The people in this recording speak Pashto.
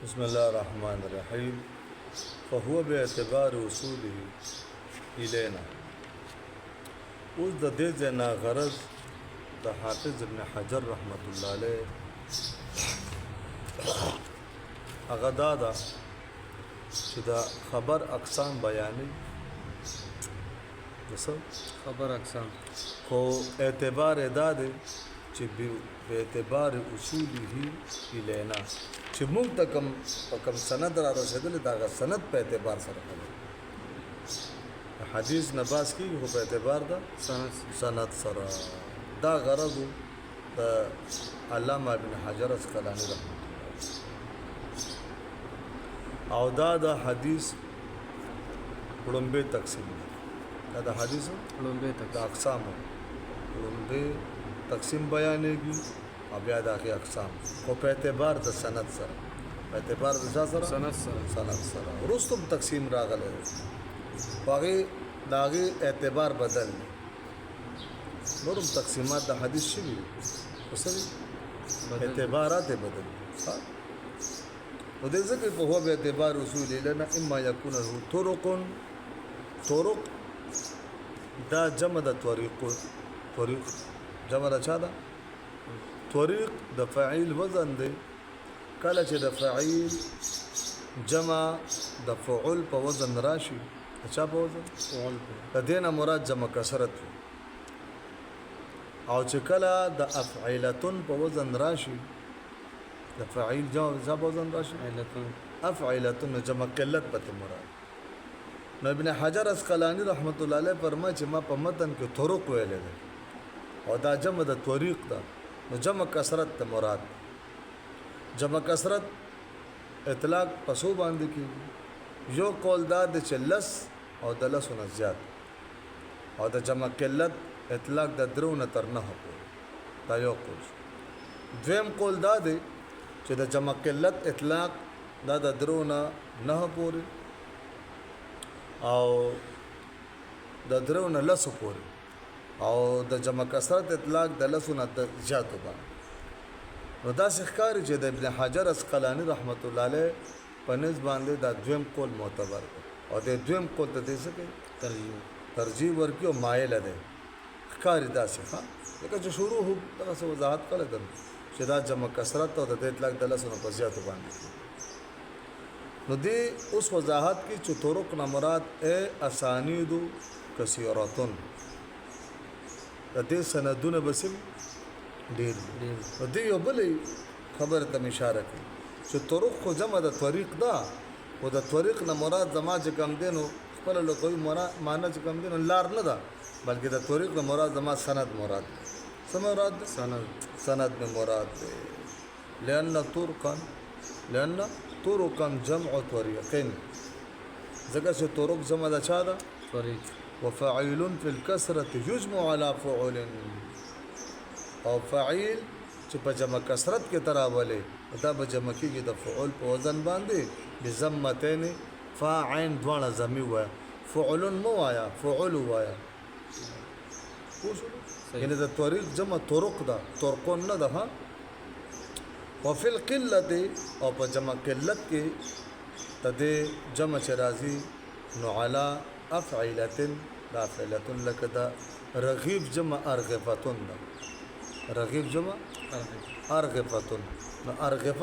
بسم الله الرحمن الرحيم فهو باعتبار وصوله إلينا. اوس د دې ځنا غرض د حافظ ابن حجر رحمت الله علیه هغه دا چې دا خبر اقسام بیانې وسو خبر اقسام خو اعتبار ادا دی چې به اعتبار اصوله الینا چې موږ ته کوم سند را رسیدل دا غ سند په اعتبار سره کوي حدیث نباس کی هو په اعتبار دا سند سره دا غرض د علامه ابن حجر اسقلانی رحمه او دا د حدیث لومبه تقسیم دا د حدیث لومبه د اقسام لومبه تقسیم بیانېږي او بیا د اقسام او په اعتبار د سند سره په اعتبار د سند سره رستم تقسیم راغله واغې داغه اعتبار بدل نورم تقسیمات د حدیث شوی وسوي اعتبارات بدل ودې ذکر په هو به اعتبار اصول لنا اما يكون له طرق دا جمع د طریق جمع د چا ده طریق د فاعل وزن دی کله چې د فاعل جمع د فعل په وزن راشي چا په وزن فعل د دینه مراد جمع کثرت او چې کله د افعلتن په وزن راشي د فاعل جمع په وزن راشي افعلتن جمع قلت په مراد نو ابن حجر اسقلانی رحمت الله علیه فرمایي چې ما په متن کې طرق ویل دي او دا جمع د طریق ده نو جمع کثرت ته مراد جمع کثرت اطلاق پسو باندې کیږي یو قول دا د چلس او د لسونه زیات او د جمع قلت اطلاق د درونه تر نه پورې دا یو قول دویم قول دا دی چې د جمع قلت اطلاق دا د درونه نه پورې او د درونه لسو پورې او د جمع کثرت اطلاق د لسونه زیاتو باندې نو دا ښکاري چې د ابن حجر اسقلانی رحمت الله علیه په نسبت باندې دا دویم قول معتبر او د دویم قول ته دې څه ترجیح ورکړي او مایل ده ښکاري دا څه لکه چې شروع هو دا څه وضاحت کړل دم چې دا جمع کثرت او د اطلاق د لسونه په زیاتو باندې نو دې اوس وضاحت کې چې طرق نه مراد اسانید کثیراتن د دې سندونه بسم ډېر دې یو بلې خبره ته اشاره کوي چې طرق خو جمع د طریق ده او د طریق نه مراد زما چې کم دینو خپل لغوي معنی چې کم دینو لار نه ده بلکې د طریق نه مراد زما سند مراد سم مراد سند نه مراد ده لأن طرقا جمع طريقين ځکه چې طرق جمع د چا ده طریق وفاعل في الكسرة يجمع على فعل او فاعل چې په جمع کثرت کې تراولې دا به جمع کېږي د فعل په وزن باندې بضمتين فاعل دواړه ضمیر وای فعل مو وایا فعل وایا یعنی د طریق جمع طرق ده طرقون نه ده ها وفي القله او په جمع قلت کې تدې جمع چې راځي نو علا افعلتن دا افعلتن لکه دا رغیب جمع ارغفتن دا رغیب جمع ارغفتن نو ارغفت